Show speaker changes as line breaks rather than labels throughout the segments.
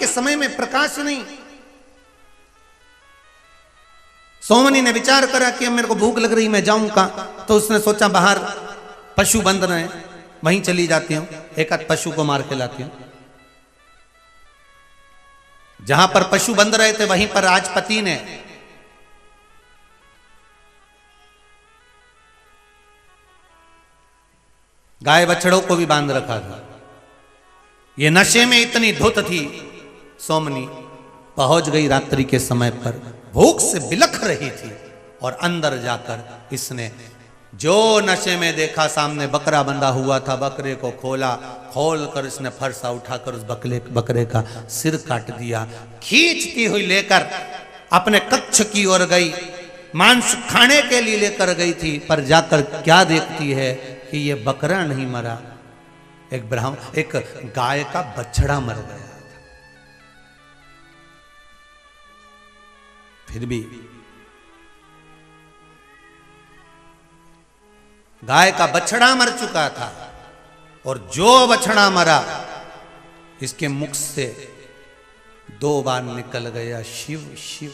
के समय में प्रकाश नहीं। सोमनी ने विचार करा कि अब मेरे को भूख लग रही, मैं जाऊं कहां। तो उसने सोचा बाहर पशु बंध रहे हैं, वहीं चली जाती हूं, एक आध पशु को मार के लाती हूं। जहां पर पशु बंध रहे थे वहीं पर राजपति ने गाय बछड़ों को भी बांध रखा था। ये नशे में इतनी धुत थी सोमनी, पहुंच गई रात्रि के समय पर, भूख से बिलख रही थी। और अंदर जाकर इसने जो नशे में देखा, सामने बकरा बंधा हुआ था, बकरे को खोला, खोल कर इसने फरसा उठाकर उस बकरे का सिर काट दिया। खींचती हुई लेकर अपने कक्ष की ओर गई, मांस खाने के लिए लेकर गई थी, पर जाकर क्या देखती है कि ये बकरा नहीं मरा, एक गाय का बछड़ा मर गया था। फिर भी गाय का बछड़ा मर चुका था, और जो बछड़ा मरा इसके मुख से 2 बार निकल गया शिव शिव।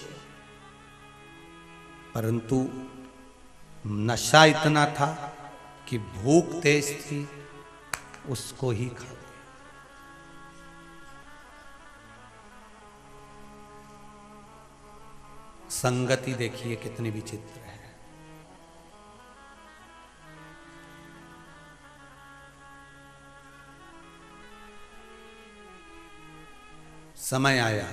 परंतु नशा इतना था कि भूख तेज थी, उसको ही खा गया। संगति देखिए कितनी विचित्र है। समय आया,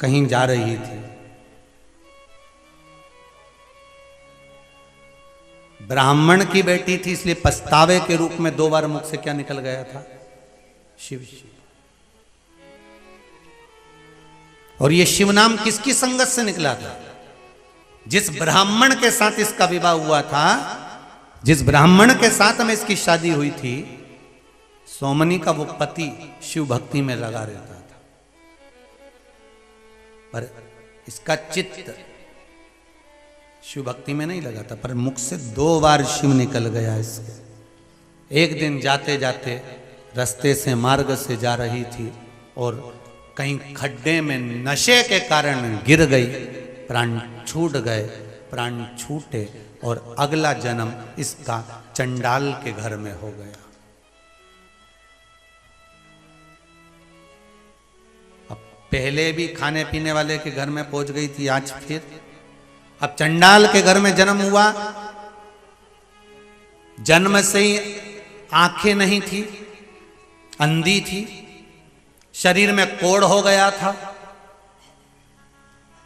कहीं जा रही थी, ब्राह्मण की बेटी थी, इसलिए पछतावे के रूप में 2 बार मुख से क्या निकल गया था, शिव शिव। और ये शिव नाम किसकी संगत से निकला था? जिस ब्राह्मण के साथ इसका विवाह हुआ था, जिस ब्राह्मण के साथ में इसकी शादी हुई थी, सोमनी का वो पति शिव भक्ति में लगा रहता था। पर इसका चित्त शिव भक्ति में नहीं लगा था, पर मुख से 2 बार शिव निकल गया इसके। एक दिन जाते जाते रास्ते से, मार्ग से जा रही थी और कहीं खड्डे में नशे के कारण गिर गई, प्राण छूट गए। प्राण छूटे और अगला जन्म इसका चंडाल के घर में हो गया। अब पहले भी खाने पीने वाले के घर में पहुंच गई थी, आज फिर अब चंडाल के घर में जन्म हुआ। जन्म से ही आंखें नहीं थी, अंधी थी, शरीर में कोढ़ हो गया था।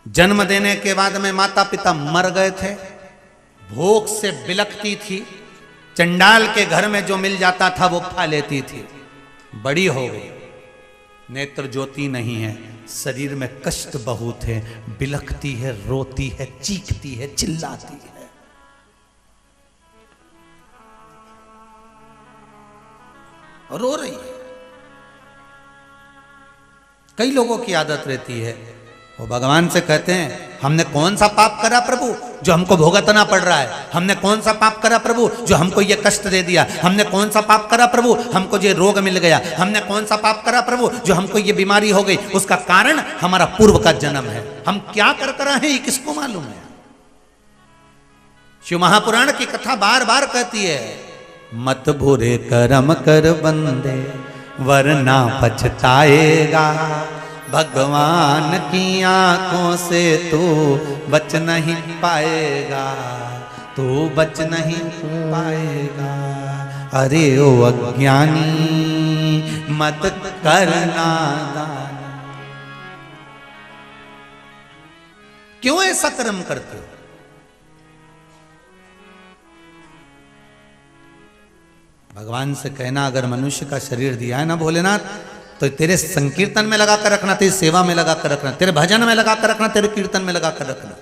जन्म देने के बाद में माता पिता मर गए थे, भूख से बिलखती थी, चंडाल के घर में जो मिल जाता था वो खा लेती थी। बड़ी हो गई, नेत्र ज्योति नहीं है, शरीर में कष्ट बहुत है, बिलखती है, रोती है, चीखती है, चिल्लाती है। रो रही है। कई लोगों की आदत रहती है, वो भगवान से कहते हैं हमने कौन सा पाप करा प्रभु जो हमको भुगतना पड़ रहा है, हमने कौन सा पाप करा प्रभु जो हमको ये कष्ट दे दिया, हमने कौन सा पाप करा प्रभु हमको ये रोग मिल गया, हमने कौन सा पाप करा प्रभु जो हमको ये बीमारी हो गई। उसका कारण हमारा पूर्व का जन्म है। हम क्या कर कर रहे हैं ये किसको मालूम है। शिव महापुराण की कथा बार बार कहती है, मत बुरे कर्म कर बंदे वरना पछताएगा, भगवान की आंखों से तू बच नहीं पाएगा, तू बच नहीं पाएगा। अरे ओ अज्ञानी मत करना दान। क्यों ऐसा कर्म करते हो? भगवान से कहना, अगर मनुष्य का शरीर दिया है ना भोलेनाथ, तो तेरे संकीर्तन में लगा कर रखना, तेरी सेवा में लगा कर रखना, तेरे भजन में लगा कर रखना, तेरे कीर्तन में लगा कर रखना।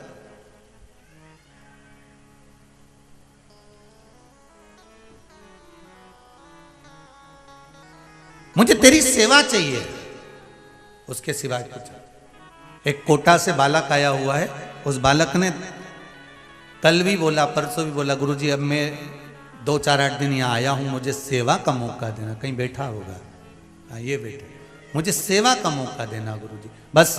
मुझे तेरी सेवा चाहिए, उसके सिवाय कुछ। एक कोटा से बालक आया हुआ है, उस बालक ने कल भी बोला, परसों भी बोला, गुरुजी अब मैं 2-4-8 दिन यहाँ आया हूँ, मुझे सेवा का मौका देना। कहीं बैठा होगा, आइए बेटे, मुझे सेवा का मौका देना गुरुजी। बस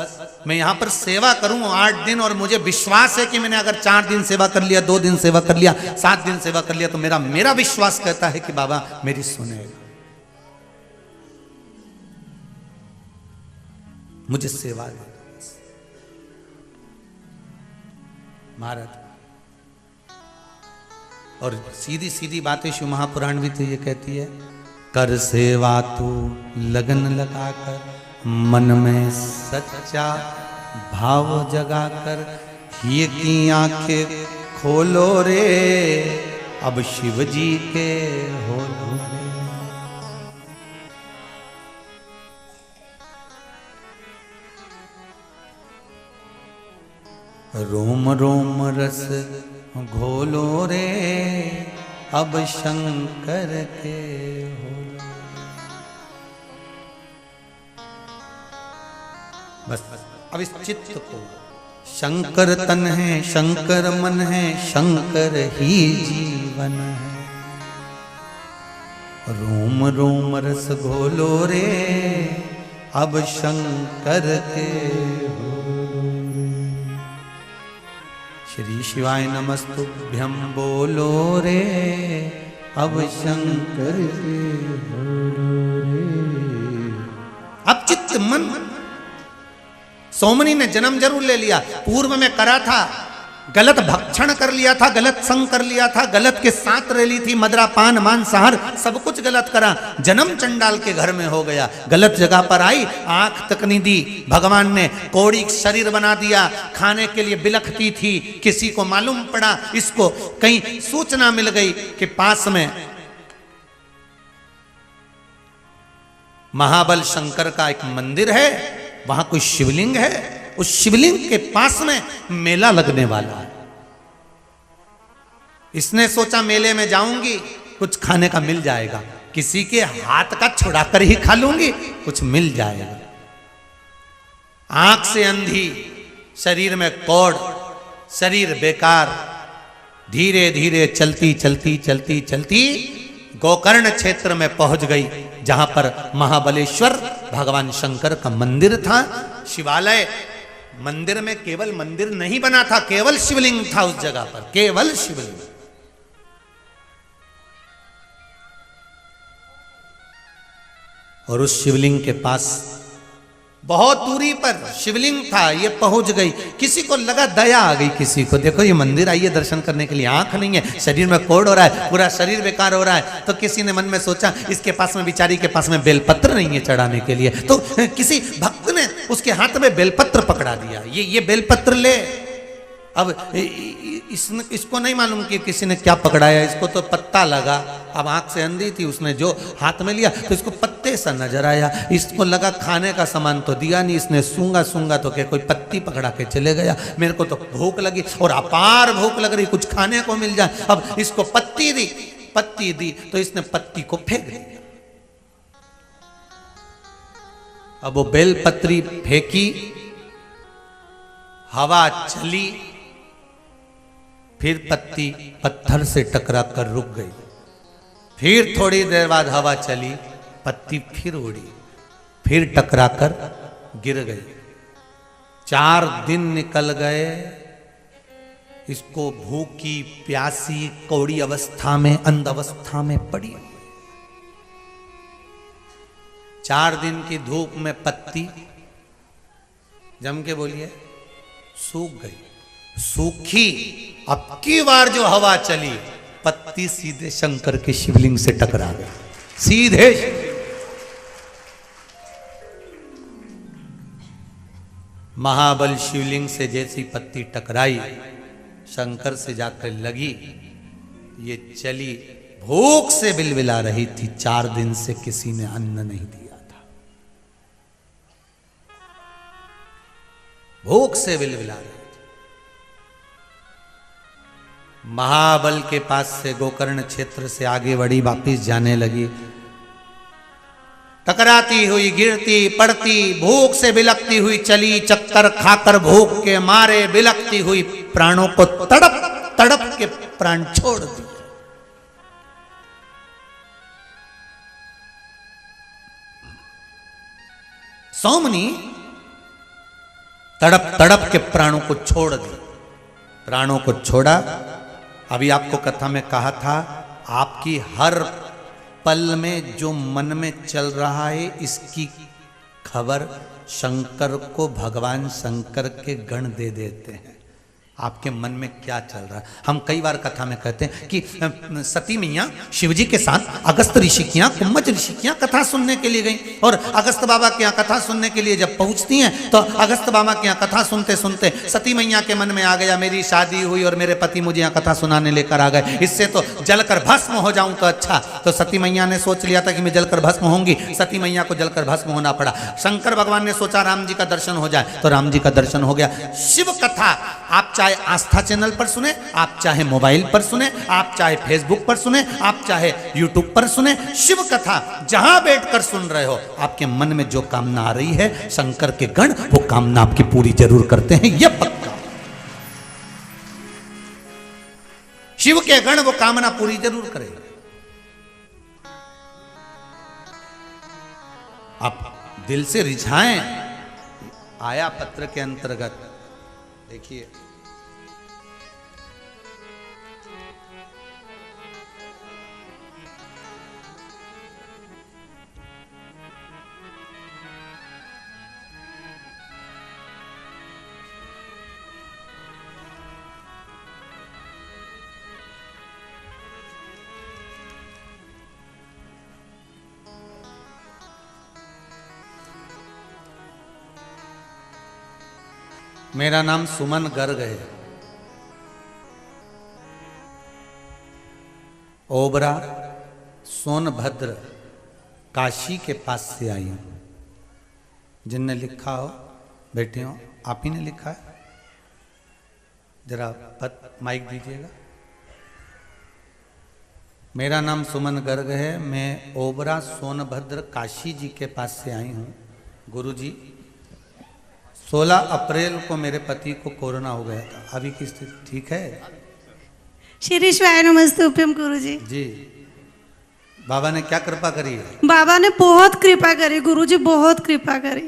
मैं यहाँ पर सेवा करूँ 8 दिन, और मुझे विश्वास है कि मैंने अगर 4 दिन सेवा कर लिया, 2 दिन सेवा कर लिया, 7 दिन सेवा कर लिया, तो मेरा विश्वास कहता है कि बाबा मेरी सुनेगा। मुझे सेवा दे महाराज। और सीधी सीधी बातें शिव महापुराण भी तो ये कहती है, कर सेवा तू लगन लगाकर, मन में सच्चा भाव जगाकर, ये की आंखें खोलो रे, अब शिव जी के हो रे। रोम रोम रस घोलो रे, अब शंकर के हो। बस अब इस चित्त को, शंकर तन है, शंकर मन है, शंकर ही जीवन है। रोम रोम रस घोलो रे, अब शंकर के हो। श्री शिवाय नमस्तुभ्यं बोलो रे, अब शंकर के बोलो रे। अब चित्त मन, सोमनी ने जन्म जरूर ले लिया, पूर्व में करा था, गलत भक्षण कर लिया था, गलत संग कर लिया था, गलत के साथ रह ली थी, मदरा पान मांसाहार सब कुछ गलत करा, जन्म चंडाल के घर में हो गया, गलत जगह पर आई, आंख तक नहीं दी, भगवान ने कौड़ी शरीर बना दिया, खाने के लिए बिलखती थी, किसी को मालूम पड़ा, इसको कहीं सूचना मिल गई कि पास में महाबल शंकर का एक मंदिर है, वहां कोई शिवलिंग है, उस शिवलिंग के पास में मेला लगने वाला है। इसने सोचा मेले में जाऊंगी, कुछ खाने का मिल जाएगा, किसी के हाथ का छुड़ाकर ही खा लूंगी, कुछ मिल जाएगा। आंख से अंधी, शरीर में कौड़, शरीर बेकार, धीरे धीरे चलती चलती चलती चलती गोकर्ण क्षेत्र में पहुंच गई, जहां पर महाबलेश्वर भगवान शंकर का मंदिर था। शिवालय मंदिर में केवल मंदिर नहीं बना था, केवल शिवलिंग था उस जगह पर, केवल शिवलिंग। और उस शिवलिंग के पास बहुत दूरी पर शिवलिंग था, ये पहुंच गई, किसी को लगा दया आ गई, किसी को देखो ये मंदिर आई है दर्शन करने के लिए, आंख नहीं है, शरीर में कोड़ हो रहा है, पूरा शरीर बेकार हो रहा है, तो किसी ने मन में सोचा इसके पास में, बिचारी के पास में बेलपत्र नहीं है चढ़ाने के लिए, तो किसी भक्त ने उसके हाथ में बेलपत्र पकड़ा दिया, ये बेलपत्र ले। अब इसको नहीं मालूम कि किसी ने क्या पकड़ाया, इसको तो पत्ता लगा, अब आंख से अंधी थी, उसने जो हाथ में लिया तो इसको पत्ते सा नजर आया, इसको लगा खाने का सामान तो दिया नहीं, इसने सूंगा तो क्या कोई पत्ती पकड़ा के चले गया, मेरे को तो भूख लगी और अपार भूख लग रही, कुछ खाने को मिल जाए, अब इसको पत्ती दी तो इसने पत्ती को फेंक दिया। अब वो बेलपत्री फेंकी, हवा चली, फिर पत्ती पत्थर से टकरा कर रुक गई, फिर थोड़ी देर बाद हवा चली, पत्ती फिर उड़ी, फिर टकरा कर गिर गई। 4 दिन निकल गए, इसको भूखी प्यासी कौड़ी अवस्था में, अंध अवस्था में पड़ी। 4 दिन की धूप में पत्ती, जम के बोलिए, सूख गई, सूखी। अब की बार जो हवा चली, पत्ती सीधे शंकर के शिवलिंग से टकरा गई, सीधे। महाबल शिवलिंग से जैसी पत्ती टकराई, शंकर से जाकर लगी, ये चली, भूख से बिलबिला रही थी, 4 दिन से किसी ने अन्न नहीं दिया था, भूख से बिलबिला रही। महाबल के पास से गोकर्ण क्षेत्र से आगे बढ़ी, वापिस जाने लगी, टकराती हुई, गिरती पड़ती, भूख से बिलकती हुई चली, चक्कर खाकर भूख के मारे बिलकती हुई प्राणों को तड़प तड़प के प्राण छोड़ दिए। सौमनी तड़प तड़प के प्राणों को छोड़ दी, प्राणों को छोड़ा। अभी आपको कथा में कहा था, आपकी हर पल में जो मन में चल रहा है इसकी खबर शंकर को भगवान शंकर के गण दे देते हैं। आपके मन में क्या चल रहा है। हम कई बार कथा में कहते हैं कि सती मैया शिवजी के साथ अगस्त ऋषि के यहाँ, कुम्भज ऋषि के यहाँ कथा सुनने के लिए गई, और अगस्त बाबा के यहाँ कथा सुनने के लिए जब पहुंचती हैं तो अगस्त बाबा के यहाँ कथा सुनते सुनते सती मैया के मन में आ गया, मेरी शादी हुई और मेरे पति मुझे यहाँ कथा सुनाने लेकर आ गए, इससे तो जलकर भस्म हो जाऊं तो अच्छा। तो सती मैया ने सोच लिया था कि मैं जलकर भस्म होंगी, सती मैया को जलकर भस्म होना पड़ा। शंकर भगवान ने सोचा राम जी का दर्शन हो जाए, तो राम जी का दर्शन हो गया। शिव कथा आप चाहे आस्था चैनल पर सुने, आप चाहे मोबाइल पर सुने, आप चाहे फेसबुक पर सुने, आप चाहे यूट्यूब पर सुने, शिव कथा जहां बैठकर सुन रहे हो, आपके मन में जो कामना आ रही है शंकर के गण वो कामना आपकी पूरी जरूर करते हैं, यह पक्का। शिव के गण वो कामना पूरी जरूर करेगा। आप दिल से रिझाएं। आया पत्र के अंतर्गत देखिए, मेरा नाम सुमन गर्ग है, ओबरा सोनभद्र काशी के पास से आई हूं। जिनने लिखा हो बैठे हो, आप ही ने लिखा है, जरा माइक दीजिएगा। मेरा नाम सुमन गर्ग है, मैं ओबरा सोनभद्र काशी जी के पास से आई हूं। गुरु जी 16 अप्रैल को मेरे पति को कोरोना हो गया था, अभी की स्थिति ठीक है?
श्री शिवाय नमस्तुभ्यम गुरुजी।
जी, बाबा ने क्या कृपा करी है?
बाबा ने बहुत कृपा करी गुरुजी, बहुत कृपा करी।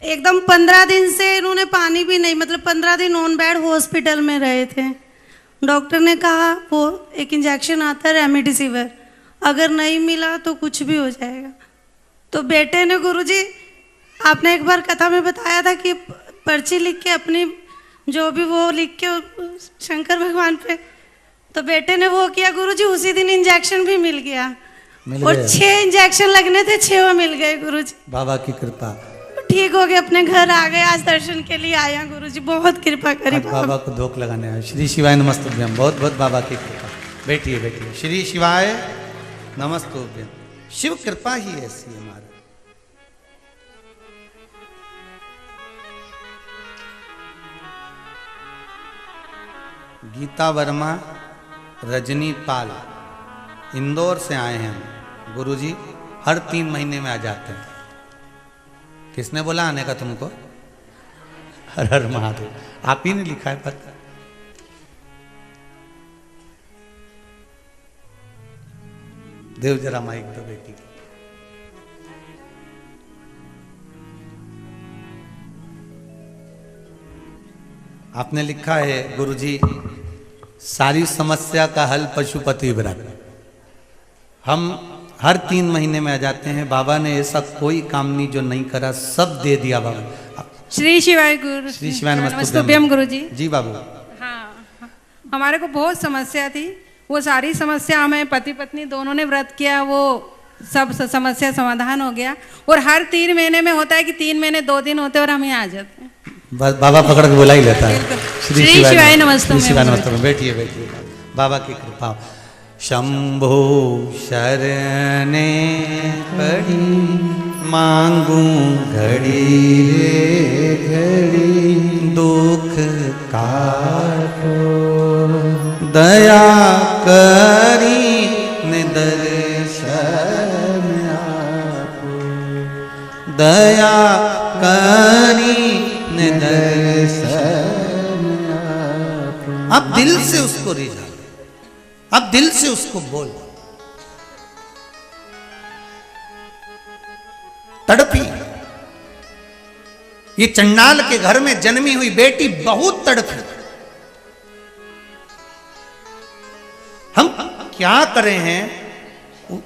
एकदम 15 दिन से इन्होंने पानी भी नहीं, मतलब 15 दिन ऑन बेड हॉस्पिटल में रहे थे। डॉक्टर ने कहा वो एक इंजेक्शन आता है रेमडेसिविर, अगर नहीं मिला तो कुछ भी हो जाएगा। तो बेटे ने गुरुजी, आपने एक बार कथा में बताया था कि पर्ची लिख के अपनी जो भी वो लिख के शंकर भगवान पे, तो बेटे ने वो किया गुरुजी, उसी दिन इंजेक्शन भी मिल गया। और 6 इंजेक्शन लगने थे, 6 मिल गए गुरुजी, बाबा की कृपा। ठीक हो गए, अपने घर आ गए, आज दर्शन के लिए आया गुरुजी, बहुत कृपा करी।
बाबा को धोख लगाने आया। श्री शिवाय नमस्तुभ्यम, बहुत बहुत बाबा की कृपा। बैठिए बैठिए। श्री शिवाय नमस्तुभ्यम। शिव कृपा ही ऐसी है हमारा। गीता वर्मा, रजनी पाल इंदौर से आए हैं। गुरुजी हर 3 महीने में आ जाते हैं। किसने बोला आने का तुमको? हर हर महादेव, आप ही ने लिखा है पत्र। देव जरा माइक तो बेटी। आपने लिखा है गुरुजी, सारी समस्या का हल पशुपति व्रत। हम हर 3 महीने में आ जाते हैं। बाबा ने ऐसा कोई काम नहीं जो नहीं करा, सब दे दिया बाबा।
श्री शिवाय गुरु।
श्री शिवाय
नमस्तुभ्यम गुरुजी।
जी बाबू।
हाँ, हमारे को बहुत समस्या थी, वो सारी समस्या हमें पति पत्नी दोनों ने व्रत किया, वो सब समस्या समाधान हो गया। और हर 3 महीने में होता है कि 3 महीने 2 दिन होते और हम यहाँ आ जाते हैं।
बस बाबा पकड़ के बुला ही लेता है।
श्री शिवाय नमस्तुभ्यम।
श्री शिवाय नमस्तुभ्यम। बैठिए बैठिए, बाबा की कृपा। शंभो शरणे पड़ी, मांगू घड़ी रे घड़ी, दुख काटो दया करी निदर्शन आपो, दया करी निदर्शन आपो। अब दिल से उसको रिझा, अब दिल से उसको बोल। तड़पी ये चंडाल के घर में जन्मी हुई बेटी बहुत तड़पी। हम क्या करें हैं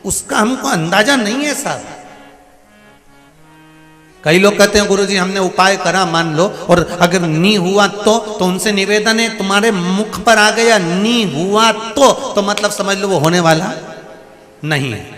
उसका हमको अंदाजा नहीं है साहब। कई लोग कहते हैं गुरुजी हमने उपाय करा मान लो, और अगर नी हुआ तो उनसे निवेदन है तुम्हारे मुख पर आ गया नी हुआ तो मतलब समझ लो वो होने वाला नहीं है।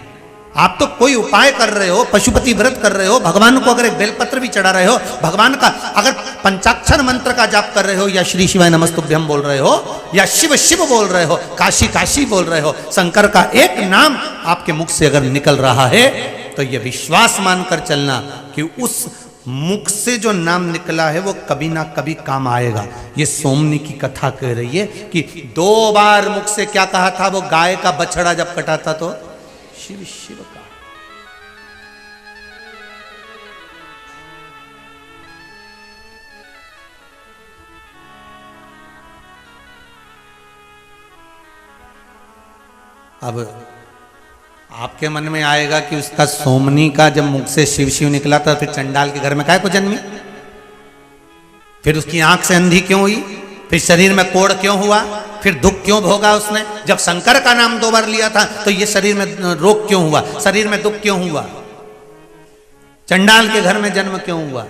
आप तो कोई उपाय कर रहे हो, पशुपति व्रत कर रहे हो, भगवान को अगर एक बेलपत्र भी चढ़ा रहे हो, भगवान का अगर पंचाक्षर मंत्र का जाप कर रहे हो, या श्री शिवाय नमस्तुभ्यम बोल रहे हो, या शिव शिव बोल रहे हो, काशी काशी बोल रहे हो, शंकर का एक नाम आपके मुख से अगर निकल रहा है तो यह विश्वास मानकर चलना कि उस मुख से जो नाम निकला है वो कभी ना कभी काम आएगा। ये सोमनी की कथा कह रही है कि 2 बार मुख से क्या कहा था, वो गाय का बछड़ा जब कटा था तो शिव शिव का। अब आपके मन में आएगा कि उसका सोमनी का जब मुख से शिव शिव निकला था फिर चंडाल के घर में काहे को जन्मी, फिर उसकी आंख से अंधी क्यों हुई, फिर शरीर में कोढ़ क्यों हुआ, फिर दुख क्यों भोगा उसने, जब शंकर का नाम 2 बार लिया था तो ये शरीर में रोग क्यों हुआ, शरीर में दुख क्यों हुआ, चंडाल के घर में जन्म क्यों हुआ।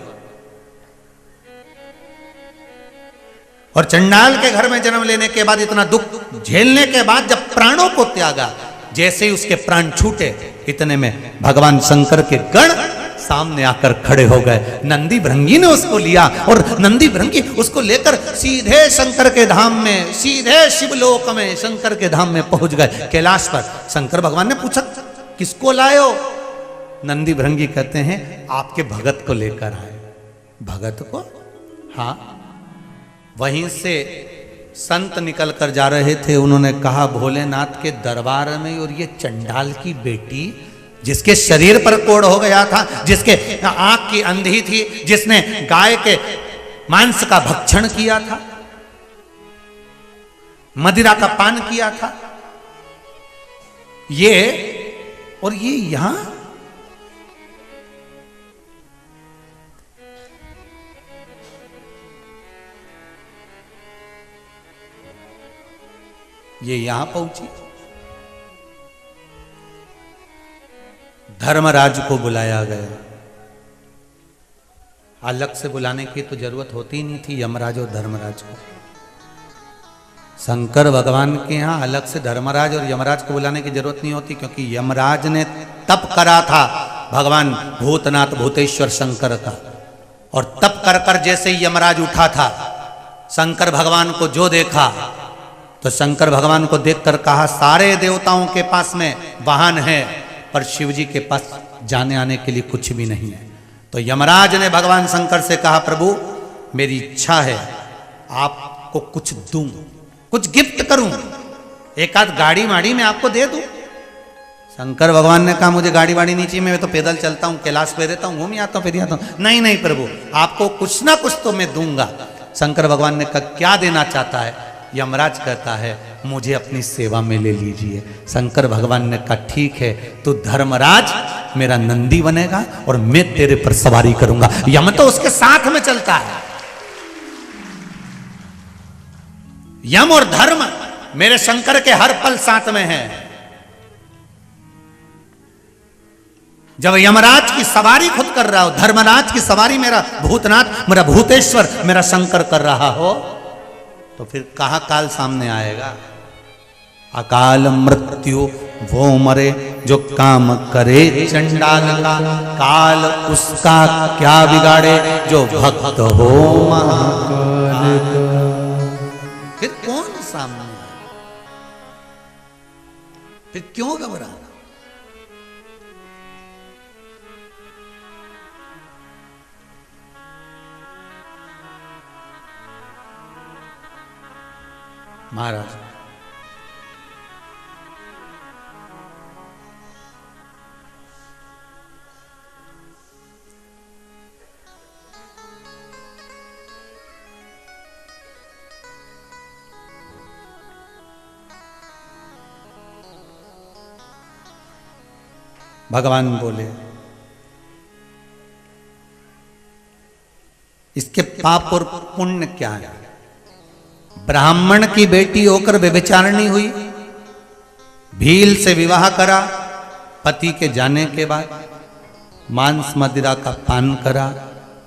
और चंडाल के घर में जन्म लेने के बाद इतना दुख झेलने के बाद जब प्राणों को त्यागा, जैसे ही उसके प्राण छूटे इतने में भगवान शंकर के गण सामने आकर खड़े हो गए। नंदी भृंगी ने उसको लिया और नंदी भृंगी उसको लेकर सीधे शंकर के धाम में, सीधे शिवलोक में शंकर के धाम में पहुंच गए, कैलाश पर। शंकर भगवान ने पूछा किसको लायो, नंदी भृंगी कहते हैं आपके भगत को लेकर आए। भगत को? हाँ। वहीं से संत निकल कर जा रहे थे, उन्होंने कहा भोलेनाथ के दरबार में और ये चंडाल की बेटी जिसके शरीर पर कोढ़ हो गया था, जिसके आंख की अंधी थी, जिसने गाय के मांस का भक्षण किया था, मदिरा का पान किया था, ये और ये यहां पहुंची। धर्मराज को बुलाया गया। अलग से बुलाने की तो जरूरत होती ही नहीं थी यमराज और धर्मराज को। शंकर भगवान के यहां अलग से धर्मराज और यमराज को बुलाने की जरूरत नहीं होती, क्योंकि यमराज ने तप करा था भगवान भूतनाथ भूतेश्वर शंकर का, और तप कर कर जैसे ही यमराज उठा था, शंकर भगवान को जो देखा तो शंकर भगवान को देखकर कहा सारे देवताओं के पास में वाहन है पर शिवजी के पास जाने आने के लिए कुछ भी नहीं है। तो यमराज ने भगवान शंकर से कहा प्रभु मेरी इच्छा है आपको कुछ दूं, कुछ गिफ्ट करूं, एक आध गाड़ी वाड़ी में आपको दे दूं। शंकर भगवान ने कहा मुझे गाड़ी वाड़ी नहीं चाहिए, मैं तो पैदल चलता हूं, कैलाश पे रहता हूं, घूम आता हूं, फिर आता हूं। नहीं नहीं प्रभु आपको कुछ ना कुछ तो मैं दूंगा। शंकर भगवान ने कहा क्या देना चाहता है? यमराज कहता है मुझे अपनी सेवा में ले लीजिए। शंकर भगवान ने कहा ठीक है तू धर्मराज मेरा नंदी बनेगा और मैं तेरे पर सवारी करूंगा। यम तो उसके साथ में चलता है। यम और धर्म मेरे शंकर के हर पल साथ में है। जब यमराज की सवारी खुद कर रहा हो, धर्मराज की सवारी मेरा भूतनाथ, मेरा भूतेश्वर, मेरा शंकर कर रहा हो, तो फिर कहा काल सामने आएगा। अकाल मृत्यु वो मरे जो काम करे चंडाल का, काल उसका क्या बिगाड़े जो भक्त हो महाकाल का। फिर कौन सामने आए? फिर क्यों घबराना? महाराज भगवान बोले इसके पाप और पुण्य क्या है? ब्राह्मण की बेटी होकर व्यभिचारिणी हुई, भील से विवाह करा, पति के जाने के बाद मांस मदिरा का पान करा,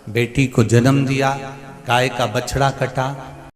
बेटी को जन्म दिया, गाय का बछड़ा कटा,